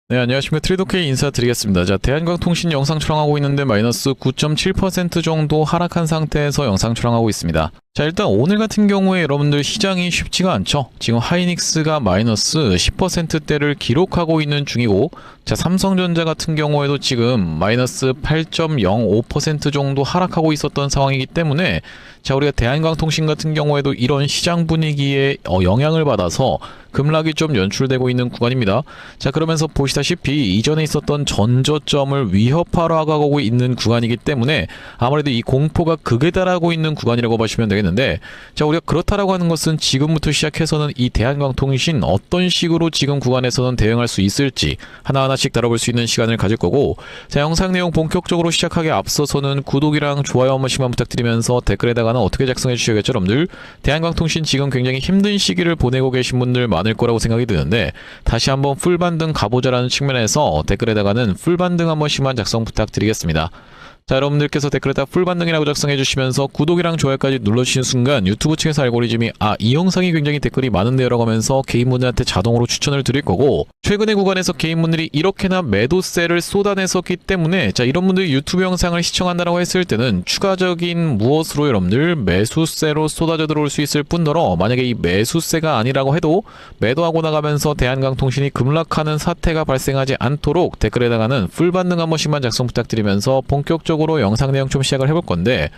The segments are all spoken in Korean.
네, 안녕하십니까. 트레이더K 인사드리겠습니다. 자, 대한광통신 영상 촬영하고 있는데 마이너스 9.7% 정도 하락한 상태에서 영상 촬영하고 있습니다. 자, 일단 오늘 같은 경우에 여러분들 시장이 쉽지가 않죠. 지금 하이닉스가 마이너스 10%대를 기록하고 있는 중이고, 자, 삼성전자 같은 경우에도 지금 마이너스 8.05% 정도 하락하고 있었던 상황이기 때문에, 자, 우리가 대한광통신 같은 경우에도 이런 시장 분위기에 영향을 받아서 급락이 좀 연출되고 있는 구간입니다. 자, 그러면서 보시다시피 이전에 있었던 전저점을 위협하러 가고 있는 구간이기 때문에 아무래도 이 공포가 극에 달하고 있는 구간이라고 보시면 되겠는데, 자, 우리가 그렇다라고 하는 것은 지금부터 시작해서는 이 대한광통신 어떤 식으로 지금 구간에서는 대응할 수 있을지 하나하나씩 다뤄볼 수 있는 시간을 가질 거고, 자, 영상 내용 본격적으로 시작하기 앞서서는 구독이랑 좋아요 한 번씩만 부탁드리면서 댓글에다가는 어떻게 작성해 주셔야겠죠, 여러분들. 대한광통신 지금 굉장히 힘든 시기를 보내고 계신 분들 많을 거라고 생각이 드는데, 다시 한번 풀반등 가보자라는 측면에서 댓글에다가는 풀반등 한 번씩만 작성 부탁드리겠습니다. 자, 여러분들께서 댓글에다 풀반등이라고 작성해 주시면서 구독이랑 좋아요까지 눌러주시는 순간 유튜브 측에서 알고리즘이 이 영상이 굉장히 댓글이 많은데요 라고 하면서 개인분들한테 자동으로 추천을 드릴 거고, 최근의 구간에서 개인분들이 이렇게나 매도세를 쏟아냈었기 때문에, 자, 이런 분들이 유튜브 영상을 시청한다라고 했을 때는 추가적인 무엇으로 여러분들 매수세로 쏟아져 들어올 수 있을 뿐더러, 만약에 이 매수세가 아니라고 해도 매도하고 나가면서 대한광통신이 급락하는 사태가 발생하지 않도록 댓글에다가는 풀반등 한 번씩만 작성 부탁드리면서 본격적으로 영상 내용 좀 시작을 해볼 건데,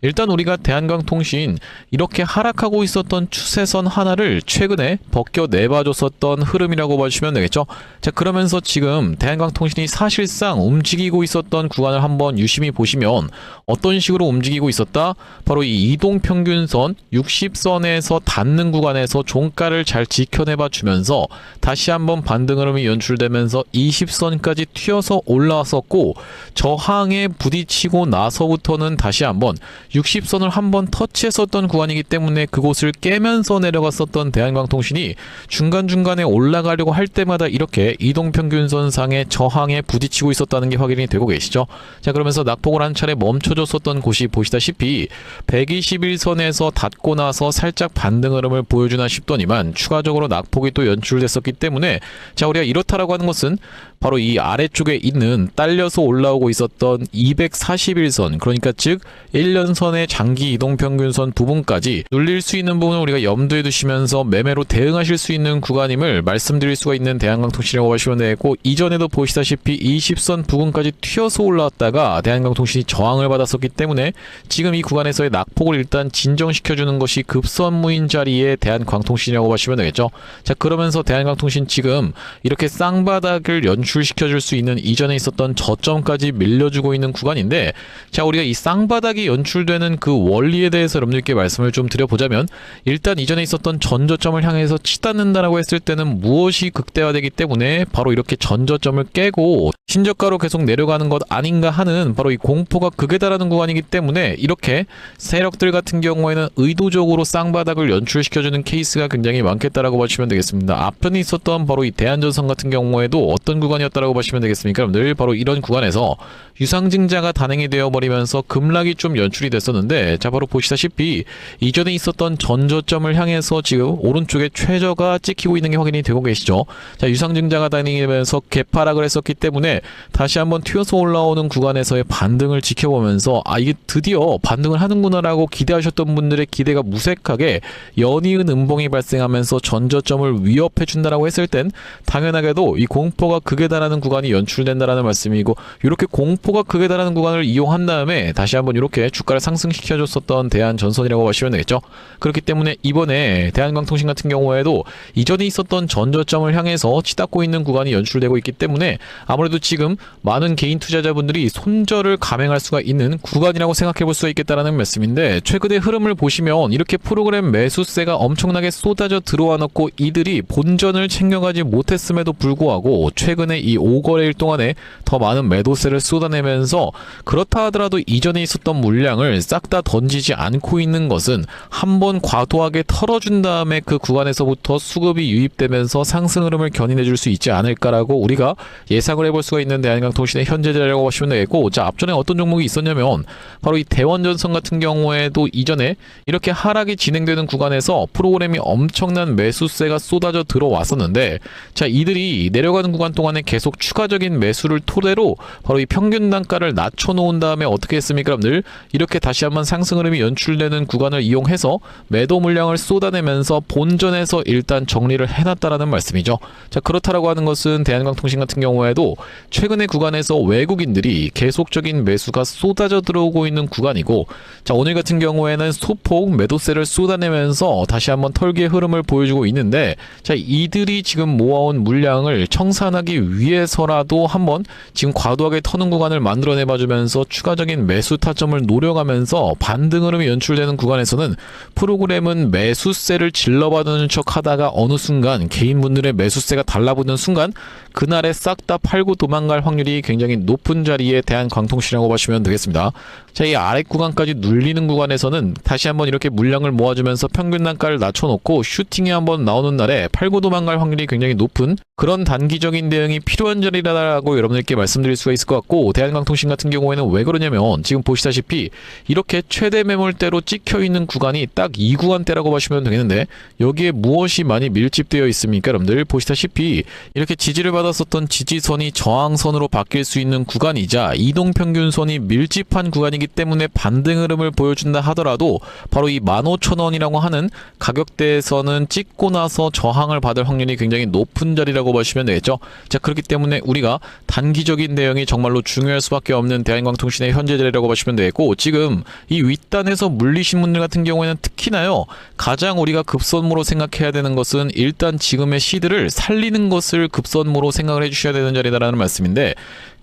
일단 우리가 대한광통신 이렇게 하락하고 있었던 추세선 하나를 최근에 벗겨내봐줬었던 흐름이라고 봐주시면 되겠죠. 자, 그러면서 지금 대한광통신이 사실상 움직이고 있었던 구간을 한번 유심히 보시면 어떤 식으로 움직이고 있었다? 바로 이 이동평균선 60선에서 닿는 구간에서 종가를 잘 지켜내봐 주면서 다시 한번 반등 흐름이 연출되면서 20선까지 튀어서 올라왔었고, 저항에 부딪히고 나서부터는 다시 한번 60선을 한번 터치했었던 구간이기 때문에 그곳을 깨면서 내려갔었던 대한광통신이 중간중간에 올라가려고 할 때마다 이렇게 이동평균선상의 저항에 부딪히고 있었다는 게 확인이 되고 계시죠. 자, 그러면서 낙폭을 한 차례 멈춰줬었던 곳이 보시다시피 121선에서 닿고 나서 살짝 반등 흐름을 보여주나 싶더니만 추가적으로 낙폭이 또 연출됐었기 때문에, 자, 우리가 이렇다라고 하는 것은 바로 이 아래쪽에 있는 딸려서 올라오고 있었던 241선, 그러니까 즉 1년선의 장기 이동평균선 부분까지 눌릴 수 있는 부분을 우리가 염두에 두시면서 매매로 대응하실 수 있는 구간임을 말씀드릴 수가 있는 대한광통신이라고 보시면 되고, 이전에도 보시다시피 20선 부근까지 튀어서 올라왔다가 대한광통신이 저항을 받았었기 때문에 지금 이 구간에서의 낙폭을 일단 진정시켜주는 것이 급선무인 자리에 대한광통신이라고 보시면 되겠죠. 자, 그러면서 대한광통신 지금 이렇게 쌍바닥을 연출시켜줄 수 있는 이전에 있었던 저점까지 밀려주고 있는 구간인데, 자, 우리가 이 쌍바닥이 연출되는 그 원리에 대해서 여러분들께 말씀을 좀 드려보자면, 일단 이전에 있었던 전저점을 향해서 치닫는다라고 했을 때는 무엇이 극대화되기 때문에 바로 이렇게 전저점을 깨고 신저가로 계속 내려가는 것 아닌가 하는 바로 이 공포가 극에 달하는 구간이기 때문에, 이렇게 세력들 같은 경우에는 의도적으로 쌍바닥을 연출시켜주는 케이스가 굉장히 많겠다라고 보시면 되겠습니다. 앞에 있었던 바로 이 대한전선 같은 경우에도 어떤 구간이었다라고 보시면 되겠습니까? 늘 바로 이런 구간에서 유상증자가 단행이 되어버리면서 급락이 좀 연출이 됐었는데, 자, 바로 보시다시피 이전에 있었던 전저점을 향해서 지금 오른쪽에 최저가 찍히고 있는 게 확인이 되고 계시죠. 자, 유상증자가 단행이 되면서 개파락을 했었기 때문에 다시 한번 튀어서 올라오는 구간에서의 반등을 지켜보면서 이게 드디어 반등을 하는구나 라고 기대하셨던 분들의 기대가 무색하게 연이은 음봉이 발생하면서 전저점을 위협해준다라고 했을 땐 당연하게도 이 공포가 극에 달하는 구간이 연출된다라는 말씀이고, 이렇게 공포가 극에 달하는 구간을 이용한 다음에 다시 한번 이렇게 주가를 상승시켜줬었던 대한전선이라고 보시면 되겠죠. 그렇기 때문에 이번에 대한광통신 같은 경우에도 이전에 있었던 전저점을 향해서 치닫고 있는 구간이 연출되고 있기 때문에 아무래도 지금 많은 개인 투자자분들이 손절을 감행할 수가 있는 구간이라고 생각해 볼 수가 있겠다라는 말씀인데, 최근의 흐름을 보시면 이렇게 프로그램 매수세가 엄청나게 쏟아져 들어와 놓고 이들이 본전을 챙겨가지 못했음에도 불구하고 최근에 이 5거래일 동안에 더 많은 매도세를 쏟아내면서 그렇다 하더라도 이전에 있었던 물량을 싹 다 던지지 않고 있는 것은 한번 과도하게 털어준 다음에 그 구간에서부터 수급이 유입되면서 상승 흐름을 견인해 줄 수 있지 않을까라고 우리가 예상을 해볼 수가 있는 대한항공통신의 현재 자리라고 보시면 되겠고, 자, 앞전에 어떤 종목이 있었냐면 바로 이 대원전선 같은 경우에도 이전에 이렇게 하락이 진행되는 구간에서 프로그램이 엄청난 매수세가 쏟아져 들어왔었는데, 자, 이들이 내려가는 구간 동안에 계속 추가적인 매수를 토대로 바로 이 평균 단가를 낮춰놓은 다음에 어떻게 했습니까, 여러분들? 이렇게 다시 한번 상승 흐름이 연출되는 구간을 이용해서 매도 물량을 쏟아내면서 본전에서 일단 정리를 해놨다라는 말씀이죠. 자, 그렇다라고 하는 것은 대한항공통신 같은 경우에도 최근의 구간에서 외국인들이 계속적인 매수가 쏟아져 들어오고 있는 구간이고, 자, 오늘 같은 경우에는 소폭 매도세를 쏟아내면서 다시 한번 털기의 흐름을 보여주고 있는데, 자, 이들이 지금 모아온 물량을 청산하기 위해서라도 한번 지금 과도하게 터는 구간을 만들어내봐주면서 추가적인 매수 타점을 노려가면서 반등 흐름이 연출되는 구간에서는 프로그램은 매수세를 질러받는 척 하다가 어느 순간 개인분들의 매수세가 달라붙는 순간 그날에 싹 다 팔고 도망갈 확률이 굉장히 높은 자리에 대한광통신이라고 보시면 되겠습니다. 자, 이 아래 구간까지 눌리는 구간에서는 다시 한번 이렇게 물량을 모아주면서 평균 단가를 낮춰놓고 슈팅이 한번 나오는 날에 팔고 도망갈 확률이 굉장히 높은 그런 단기적인 대응이 필요한 자리라고 여러분들께 말씀드릴 수가 있을 것 같고, 대한광통신 같은 경우에는 왜 그러냐면 지금 보시다시피 이렇게 최대 매물대로 찍혀있는 구간이 딱 이 구간대라고 보시면 되겠는데, 여기에 무엇이 많이 밀집되어 있습니까? 여러분들 보시다시피 이렇게 지지를 받았었던 지지선이 저항선으로 바뀔 수 있는 구간이자 이동평균선이 밀집한 구간이기 때문에 반등 흐름을 보여준다 하더라도 바로 이 15,000원이라고 하는 가격대에서는 찍고 나서 저항을 받을 확률이 굉장히 높은 자리라고 보시면 되겠죠. 자, 그렇기 때문에 우리가 단기적인 대응이 정말로 중요할 수밖에 없는 대한광통신의 현재 자리라고 보시면 되겠고, 지금 이 윗단에서 물리신 분들 같은 경우에는 특히나요, 가장 우리가 급선무로 생각해야 되는 것은 일단 지금의 시드를 살리는 것을 급선무로 생각을 해주셔야 되는 자리다라는 말씀인데,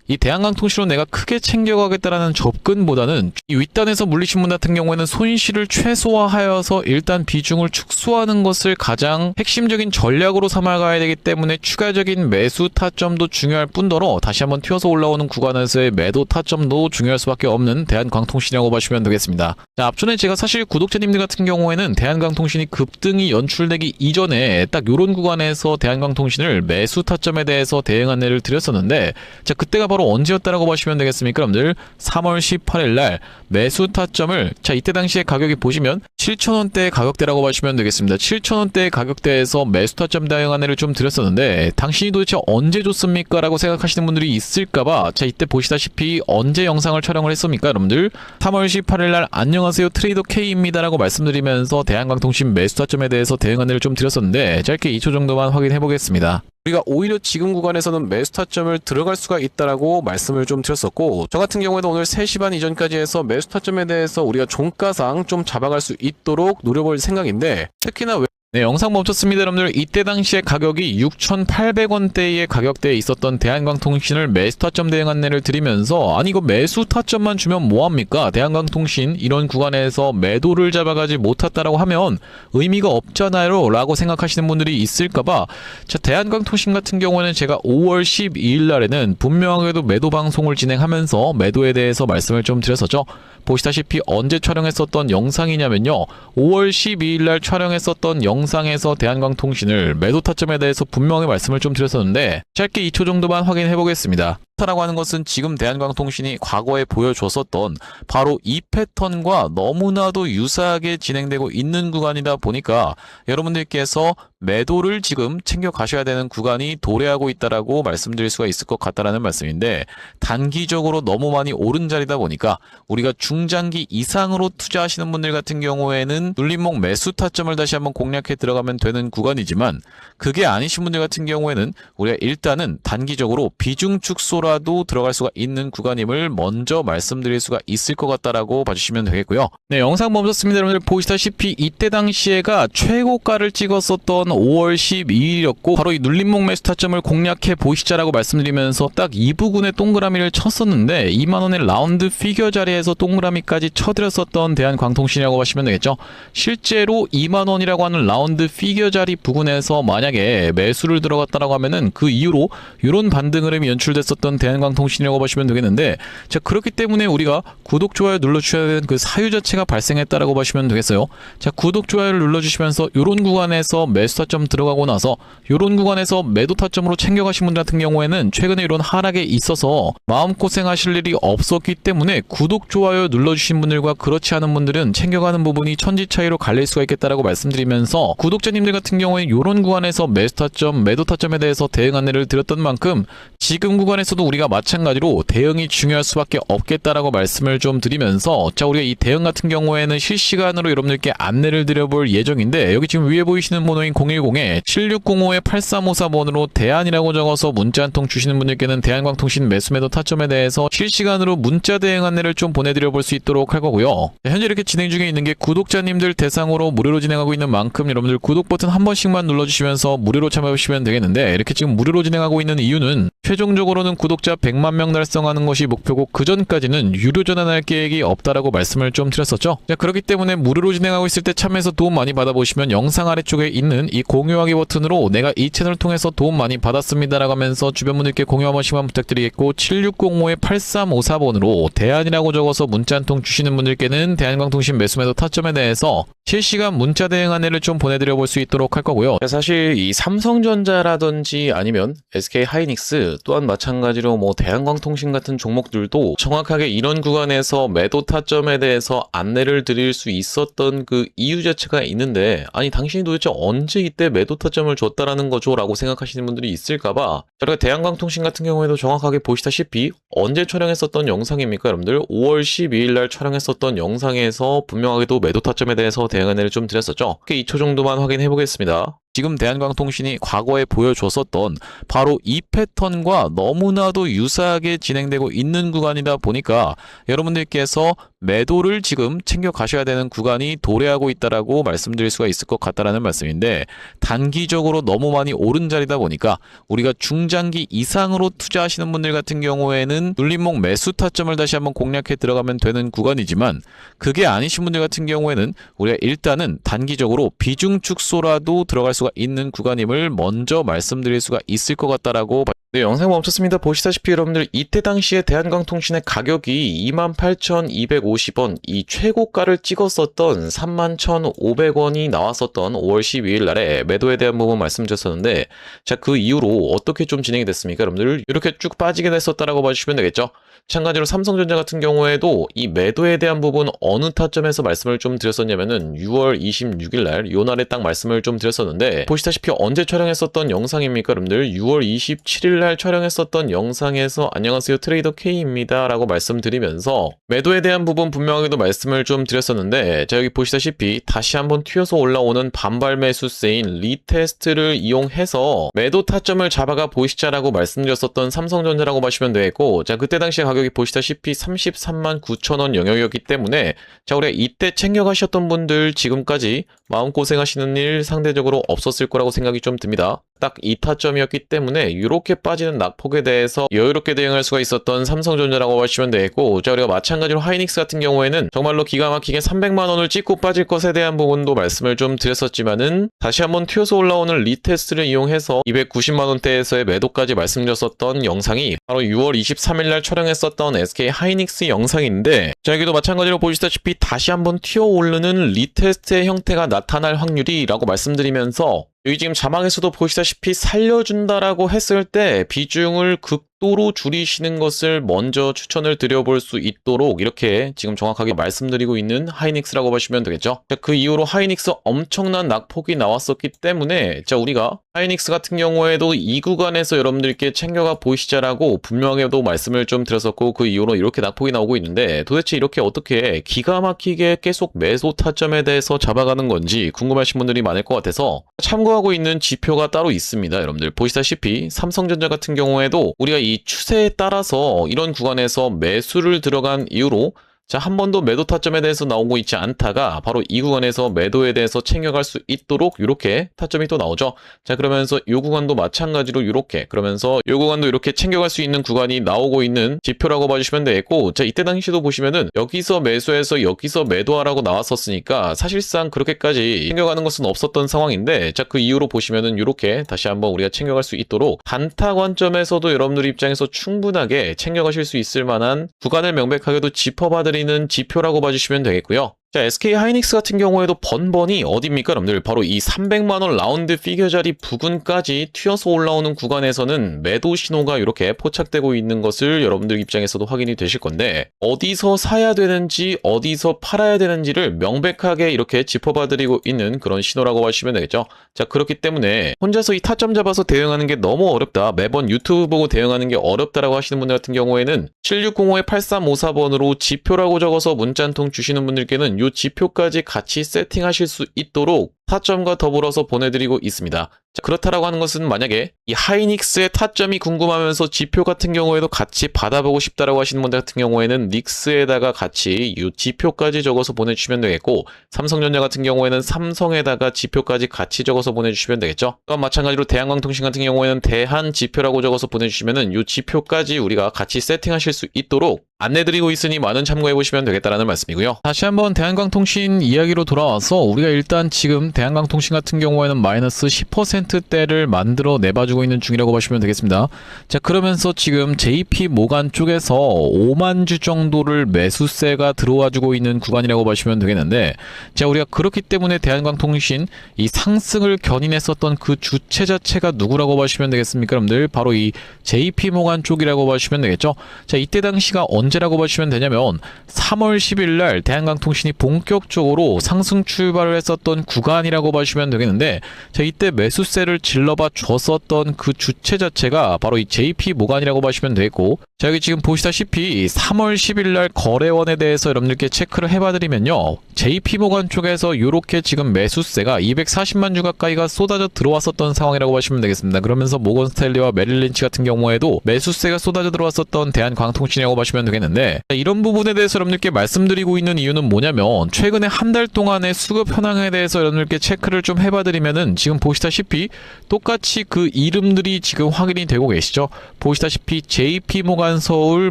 이 대한광통신으로 내가 크게 챙겨가겠다라는 접근보다는 이 윗단에서 물리신 분 같은 경우에는 손실을 최소화하여서 일단 비중을 축소하는 것을 가장 핵심적인 전략으로 삼아가야 되기 때문에 추가적인 매수 타점도 중요할 뿐더러 다시 한번 튀어서 올라오는 구간에서의 매도 타점도 중요할 수밖에 없는 대한광통신이라고 보시면 되겠습니다. 자, 앞전에 제가 사실 구독자님들 같은 경우에는 대한광통신이 급등이 연출되기 이전에 딱 요런 구간에서 대한광통신을 매수 타점에 대해서 대응 안내를 드렸었는데, 자, 그때가 바로 언제였다라고 보시면 되겠습니까, 여러분들? 3월 18일 날 매수 타점을, 자, 이때 당시에 가격이 보시면 7,000원대의 가격대라고 보시면 되겠습니다. 7,000원대의 가격대에서 매수 타점 대응 안내를 좀 드렸었는데, 당신이 도대체 언제 줬습니까? 라고 생각하시는 분들이 있을까봐, 자, 이때 보시다시피 언제 영상을 촬영을 했습니까, 여러분들? 3월 18일 날 안녕하세요, 트레이더 K입니다 라고 말씀드리면서 대한광통신 매수 타점에 대해서 대응 안내를 좀 드렸었는데, 짧게 2초 정도만 확인해 보겠습니다. 우리가 오히려 지금 구간에서는 매수 타점을 들어갈 수가 있다라고 말씀을 좀 드렸었고, 저 같은 경우에도 오늘 3시 반 이전까지 해서 매수 타점에 대해서 우리가 종가상 좀 잡아갈 수 있도록 노려볼 생각인데, 특히나 네, 영상 멈췄습니다. 여러분들, 이때 당시에 가격이 6,800원대의 가격대에 있었던 대한광통신을 매수 타점 대응 안내를 드리면서, 아니 이거 매수 타점만 주면 뭐합니까? 대한광통신 이런 구간에서 매도를 잡아가지 못했다라고 하면 의미가 없잖아요 라고 생각하시는 분들이 있을까봐, 자, 대한광통신 같은 경우는 제가 5월 12일 날에는 분명하게도 매도 방송을 진행하면서 매도에 대해서 말씀을 좀 드렸었죠. 보시다시피 언제 촬영했었던 영상이냐면요, 5월 12일 날 촬영했었던 영상에서 대한광통신을 매도 타점에 대해서 분명히 말씀을 좀 드렸었는데, 짧게 2초 정도만 확인해 보겠습니다. 라고 하는 것은 지금 대한광통신이 과거에 보여줬었던 바로 이 패턴과 너무나도 유사하게 진행되고 있는 구간이다 보니까 여러분들께서 매도를 지금 챙겨 가셔야 되는 구간이 도래하고 있다라고 말씀드릴 수가 있을 것 같다라는 말씀인데, 단기적으로 너무 많이 오른 자리다 보니까 우리가 중장기 이상으로 투자하시는 분들 같은 경우에는 눌림목 매수 타점을 다시 한번 공략해 들어가면 되는 구간이지만, 그게 아니신 분들 같은 경우에는 우리가 일단은 단기적으로 비중 축소라 도 들어갈 수가 있는 구간임을 먼저 말씀드릴 수가 있을 것 같다라고 봐주시면 되겠고요. 네, 영상 멈췄습니다. 여러분들 보시다시피 이때 당시에가 최고가를 찍었었던 5월 12일이었고 바로 이 눌림목 매수 타점을 공략해 보시자라고 말씀드리면서 딱 이 부분에 동그라미를 쳤었는데, 2만원의 라운드 피겨 자리에서 동그라미까지 쳐드렸었던 대한광통신이라고 하시면 되겠죠. 실제로 2만원이라고 하는 라운드 라운드 피겨 자리 부근에서 만약에 매수를 들어갔다라고 하면은 그 이후로 이런 반등 흐름이 연출됐었던 대한광통신이라고 보시면 되겠는데, 자, 그렇기 때문에 우리가 구독, 좋아요 눌러주셔야 되는 그 사유 자체가 발생했다라고 보시면 되겠어요. 자, 구독, 좋아요를 눌러주시면서 이런 구간에서 매수 타점 들어가고 나서 이런 구간에서 매도 타점으로 챙겨가신 분들 같은 경우에는 최근에 이런 하락에 있어서 마음고생 하실 일이 없었기 때문에 구독, 좋아요 눌러주신 분들과 그렇지 않은 분들은 챙겨가는 부분이 천지 차이로 갈릴 수가 있겠다라고 말씀드리면서, 구독자님들 같은 경우에 이런 구간에서 매수 타점, 매도 타점에 대해서 대응 안내를 드렸던 만큼 지금 구간에서도 우리가 마찬가지로 대응이 중요할 수밖에 없겠다라고 말씀을 좀 드리면서, 자, 우리가 이 대응 같은 경우에는 실시간으로 여러분들께 안내를 드려볼 예정인데, 여기 지금 위에 보이시는 번호인 010-7605-8354번으로 대안이라고 적어서 문자 한 통 주시는 분들께는 대한광통신 매수 매도 타점에 대해서 실시간으로 문자 대응 안내를 좀 보내드려 볼 수 있도록 할 거고요. 현재 이렇게 진행 중에 있는 게 구독자님들 대상으로 무료로 진행하고 있는 만큼 여러분들 구독 버튼 한 번씩만 눌러주시면서 무료로 참여해 보시면 되겠는데, 이렇게 지금 무료로 진행하고 있는 이유는 최종적으로는 구독자 100만 명 달성하는 것이 목표고, 그 전까지는 유료 전환할 계획이 없다라고 말씀을 좀 드렸었죠. 자, 그렇기 때문에 무료로 진행하고 있을 때 참여해서 도움 많이 받아보시면 영상 아래쪽에 있는 이 공유하기 버튼으로 내가 이 채널을 통해서 도움 많이 받았습니다라고 하면서 주변 분들께 공유 한 번씩만 부탁드리겠고, 7605-8354번으로 대안이라고 적어서 문자 한 통 주시는 분들께는 대한광통신 매수 매도 타점에 대해서 실시간 문자 대응 안내를 좀 보내드려 볼 수 있도록 할 거고요. 사실 이 삼성전자라든지 아니면 SK 하이닉스 또한 마찬가지로 뭐 대한광통신 같은 종목들도 정확하게 이런 구간에서 매도 타점에 대해서 안내를 드릴 수 있었던 그 이유 자체가 있는데, 아니 당신이 도대체 언제 이때 매도 타점을 줬다라는 거죠? 라고 생각하시는 분들이 있을까봐 저희가 대한광통신 같은 경우에도 정확하게 보시다시피 언제 촬영했었던 영상입니까 여러분들? 5월 12일 날 촬영했었던 영상에서 분명하게도 매도 타점에 대해서 대응 안내를 좀 드렸었죠. 2초 정도만 확인해 보겠습니다. 지금 대한광통신이 과거에 보여줬었던 바로 이 패턴과 너무나도 유사하게 진행되고 있는 구간이다 보니까 여러분들께서 매도를 지금 챙겨 가셔야 되는 구간이 도래하고 있다라고 말씀드릴 수가 있을 것 같다라는 말씀인데, 단기적으로 너무 많이 오른 자리다 보니까 우리가 중장기 이상으로 투자하시는 분들 같은 경우에는 눌림목 매수 타점을 다시 한번 공략해 들어가면 되는 구간이지만, 그게 아니신 분들 같은 경우에는 우리가 일단은 단기적으로 비중 축소라도 들어갈 수가 있는 구간임을 먼저 말씀드릴 수가 있을 것 같다라고. 네, 영상 멈췄습니다. 보시다시피 여러분들 이때 당시에 대한광통신의 가격이 28,250원, 이 최고가를 찍었었던 31,500원이 나왔었던 5월 12일 날에 매도에 대한 부분 말씀드렸었는데, 자, 그 이후로 어떻게 좀 진행이 됐습니까? 여러분들 이렇게 쭉 빠지게 됐었다라고 봐주시면 되겠죠. 마찬가지로 삼성전자 같은 경우에도 이 매도에 대한 부분 어느 타점에서 말씀을 좀 드렸었냐면은 6월 26일 날, 요 날에 딱 말씀을 좀 드렸었는데, 보시다시피 언제 촬영했었던 영상입니까 여러분들? 6월 27일 날 촬영했었던 영상에서 안녕하세요 트레이더 K입니다 라고 말씀드리면서 매도에 대한 부분 분명하게도 말씀을 좀 드렸었는데, 자, 여기 보시다시피 다시 한번 튀어서 올라오는 반발 매수세인 리테스트를 이용해서 매도 타점을 잡아가 보시자라고 말씀드렸었던 삼성전자라고 보시면 되겠고, 자, 그때 당시 가격이 보시다시피 33만 9천원 영역이었기 때문에, 자, 우리가 이때 챙겨가셨던 분들 지금까지 마음고생하시는 일 상대적으로 없었을 거라고 생각이 좀 듭니다. 딱 이 타점이었기 때문에 이렇게 빠지는 낙폭에 대해서 여유롭게 대응할 수가 있었던 삼성전자라고 보시면 되겠고, 자, 우리가 마찬가지로 하이닉스 같은 경우에는 정말로 기가 막히게 300만원을 찍고 빠질 것에 대한 부분도 말씀을 좀 드렸었지만은, 다시 한번 튀어서 올라오는 리테스트를 이용해서 290만원대에서의 매도까지 말씀드렸었던 영상이 바로 6월 23일 날 촬영했었던 SK 하이닉스 영상인데, 자, 여기도 마찬가지로 보시다시피 다시 한번 튀어 오르는 리테스트의 형태가 나타날 확률이 라고 말씀드리면서, 여기 지금 자막에서도 보시다시피 살려준다라고 했을 때 비중을 극도로 줄이시는 것을 먼저 추천을 드려볼 수 있도록 이렇게 지금 정확하게 말씀드리고 있는 하이닉스라고 보시면 되겠죠. 자, 그 이후로 하이닉스 엄청난 낙폭이 나왔었기 때문에, 자, 우리가 하이닉스 같은 경우에도 이 구간에서 여러분들께 챙겨가 보시자라고 분명하게도 말씀을 좀 드렸었고, 그 이후로 이렇게 낙폭이 나오고 있는데, 도대체 이렇게 어떻게 기가 막히게 계속 매수 타점에 대해서 잡아가는 건지 궁금하신 분들이 많을 것 같아서 참고하고 있는 지표가 따로 있습니다. 여러분들 보시다시피 삼성전자 같은 경우에도 우리가 이 추세에 따라서 이런 구간에서 매수를 들어간 이후로 자, 한 번도 매도 타점에 대해서 나오고 있지 않다가 바로 이 구간에서 매도에 대해서 챙겨갈 수 있도록 이렇게 타점이 또 나오죠. 자, 그러면서 이 구간도 마찬가지로 이렇게, 그러면서 이 구간도 이렇게 챙겨갈 수 있는 구간이 나오고 있는 지표라고 봐주시면 되겠고, 자, 이때 당시도 보시면은 여기서 매수해서 여기서 매도하라고 나왔었으니까 사실상 그렇게까지 챙겨가는 것은 없었던 상황인데, 자, 그 이후로 보시면은 이렇게 다시 한번 우리가 챙겨갈 수 있도록 단타 관점에서도 여러분들 입장에서 충분하게 챙겨가실 수 있을 만한 구간을 명백하게도 짚어봐드리는 지표라고 봐주시면 되겠고요. 자, SK 하이닉스 같은 경우에도 번번이 어디입니까, 여러분들? 바로 이 300만원 라운드 피겨 자리 부근까지 튀어서 올라오는 구간에서는 매도 신호가 이렇게 포착되고 있는 것을 여러분들 입장에서도 확인이 되실 건데, 어디서 사야 되는지 어디서 팔아야 되는지를 명백하게 이렇게 짚어봐드리고 있는 그런 신호라고 하시면 되겠죠. 자, 그렇기 때문에 혼자서 이 타점 잡아서 대응하는 게 너무 어렵다, 매번 유튜브 보고 대응하는 게 어렵다라고 하시는 분들 같은 경우에는 7605-8354번으로 지표라고 적어서 문자 한 통 주시는 분들께는 이 지표까지 같이 세팅하실 수 있도록 타점과 더불어서 보내드리고 있습니다. 자, 그렇다라고 하는 것은 만약에 이 하이닉스의 타점이 궁금하면서 지표 같은 경우에도 같이 받아보고 싶다라고 하시는 분들 같은 경우에는 닉스에다가 같이 이 지표까지 적어서 보내주시면 되겠고, 삼성전자 같은 경우에는 삼성에다가 지표까지 같이 적어서 보내주시면 되겠죠. 그럼 마찬가지로 대한광통신 같은 경우에는 대한 지표라고 적어서 보내주시면은 이 지표까지 우리가 같이 세팅하실 수 있도록 안내드리고 있으니 많은 참고해보시면 되겠다라는 말씀이고요. 다시 한번 대한광통신 이야기로 돌아와서 우리가 일단 지금 대한광통신 같은 경우에는 마이너스 10%대를 만들어 내봐주고 있는 중이라고 보시면 되겠습니다. 자, 그러면서 지금 JP모간 쪽에서 5만 주 정도를 매수세가 들어와주고 있는 구간이라고 보시면 되겠는데, 자, 우리가 그렇기 때문에 대한광통신 이 상승을 견인했었던 그 주체 자체가 누구라고 보시면 되겠습니까, 여러분들? 바로 이 JP모간 쪽이라고 보시면 되겠죠. 자, 이때 당시가 언제라고 보시면 되냐면 3월 10일 날 대한광통신이 본격적으로 상승 출발을 했었던 구간이라고 보시면 되겠는데, 자, 이때 매수세를 질러봐 줬었던 그 주체 자체가 바로 이 JP모간이라고 보시면 되겠고, 자, 여기 지금 보시다시피 3월 10일 날 거래원에 대해서 여러분들께 체크를 해봐드리면요, JP모간 쪽에서 이렇게 지금 매수세가 240만 주 가까이가 쏟아져 들어왔었던 상황이라고 보시면 되겠습니다. 그러면서 모건 스탠리와 메릴린치 같은 경우에도 매수세가 쏟아져 들어왔었던 대한광통신이라고 보시면 되겠는데, 자, 이런 부분에 대해서 여러분들께 말씀드리고 있는 이유는 뭐냐면, 최근에 한 달 동안의 수급 현황에 대해서 여러분들께 체크를 좀 해봐드리면은 지금 보시다시피 똑같이 그 이름들이 지금 확인이 되고 계시죠. 보시다시피 JP모간 서울,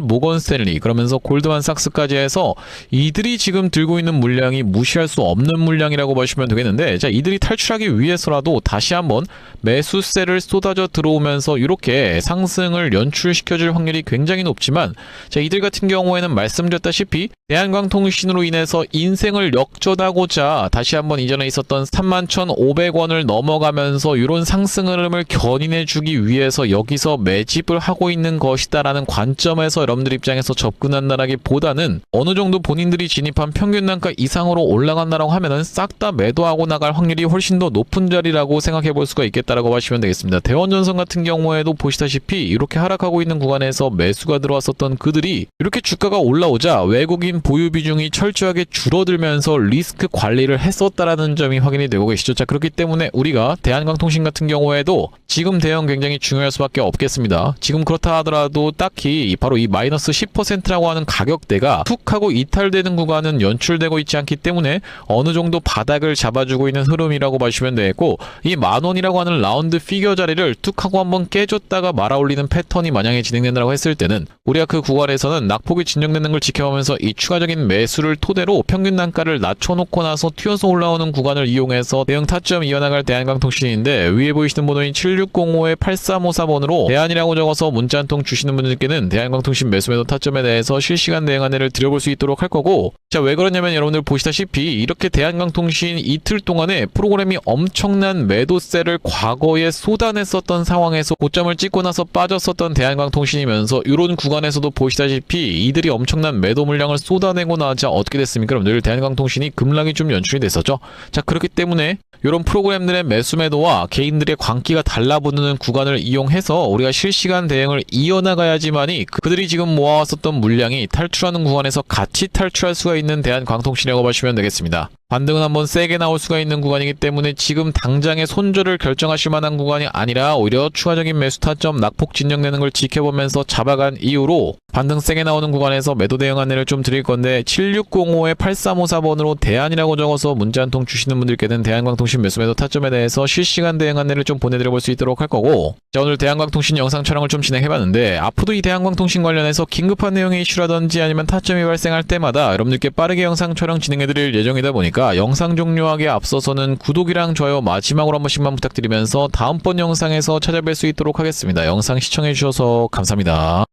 모건 스탠리, 그러면서 골드만삭스까지 해서 이들이 지금 들고 있는 물량이 무시할 수 없는 물량이라고 보시면 되겠는데, 자, 이들이 탈출하기 위해서라도 다시 한번 매수세를 쏟아져 들어오면서 이렇게 상승을 연출시켜줄 확률이 굉장히 높지만, 자, 이들 같은 경우에는 말씀드렸다시피 대한광통신으로 인해서 인생을 역전하고자 다시 한번 이전에 있었던 31,500원을 넘어가면서 이런 상승 흐름을 견인해주기 위해서 여기서 매집을 하고 있는 것이다라는 관점에서 여러분들 입장에서 접근한다라기보다는 어느 정도 본인들이 진입한 평균 단가 이상으로 올라간다라고 하면은 싹 다 매도하고 나갈 확률이 훨씬 더 높은 자리라고 생각해 볼 수가 있겠다라고 하시면 되겠습니다. 대원전선 같은 경우에도 보시다시피 이렇게 하락하고 있는 구간에서 매수가 들어왔었던 그들이 이렇게 주가가 올라오자 외국인 보유 비중이 철저하게 줄어들면서 리스크 관리를 했었다라는 점이 확인이 되고 계시죠. 자, 그렇기 때문에 우리가 대한광통신 같은 경우에도 지금 대응 굉장히 중요할 수밖에 없겠습니다. 지금 그렇다 하더라도 딱히 바로 이 마이너스 10%라고 하는 가격대가 툭 하고 이탈되는 구간은 연출되고 있지 않기 때문에 어느 정도 바닥을 잡아주고 있는 흐름이라고 보시면 되겠고, 이 만원이라고 하는 라운드 피겨 자리를 툭 하고 한번 깨줬다가 말아올리는 패턴이 만약에 진행된다고 했을 때는 우리가 그 구간에서는 낙폭이 진정되는 걸 지켜보면서 이 추가적인 매수를 토대로 평균 단가를 낮춰놓고 나서 튀어서 올라오는 구간을 이용해서 대응 타점 이어나갈 대한광통신인데, 위에 보이시는 번호인 7605-8354번으로 대한이라고 적어서 문자 한 통 주시는 분들께는 대한광통신 매수매도 타점에 대해서 실시간 대응 안내를 드려볼 수 있도록 할 거고, 자, 왜 그러냐면 여러분들 보시다시피 이렇게 대한광통신 이틀 동안에 프로그램이 엄청난 매도세를 과거에 쏟아냈었던 상황에서 고점을 찍고 나서 빠졌었던 대한광통신이면서 이런 구간에서도 보시다시피 이들이 엄청난 매도 물량을 쏟아내고 나자 어떻게 됐습니까? 여러분들 대한광통신이 급락이 좀 연출이 됐었죠. 자, 그렇기 때문에 이런 프로그램들의 매수매도와 개인들의 광기가 달라붙는 구간을 이용해서 우리가 실시간 대응을 이어나가야지만이 그들이 지금 모아왔었던 물량이 탈출하는 구간에서 같이 탈출할 수가 있는 대한광통신이라고 보시면 되겠습니다. 반등은 한번 세게 나올 수가 있는 구간이기 때문에 지금 당장의 손절을 결정하실 만한 구간이 아니라 오히려 추가적인 매수 타점 낙폭 진정되는 걸 지켜보면서 잡아간 이후로 반등 세게 나오는 구간에서 매도 대응 안내를 좀 드릴 건데 7605-8354번으로 대안이라고 적어서 문자 한 통 주시는 분들께는 대한광통신 매수매도 타점에 대해서 실시간 대응 안내를 좀 보내드려 볼 수 있도록 할 거고, 자, 오늘 대한광통신 영상 촬영을 좀 진행해봤는데 앞으로도 이 대한광통신 관련해서 긴급한 내용의 이슈라든지 아니면 타점이 발생할 때마다 여러분들께 빠르게 영상 촬영 진행해드릴 예정이다 보니까 영상 종료하기에 앞서서는 구독이랑 좋아요 마지막으로 한 번씩만 부탁드리면서 다음번 영상에서 찾아뵐 수 있도록 하겠습니다. 영상 시청해주셔서 감사합니다.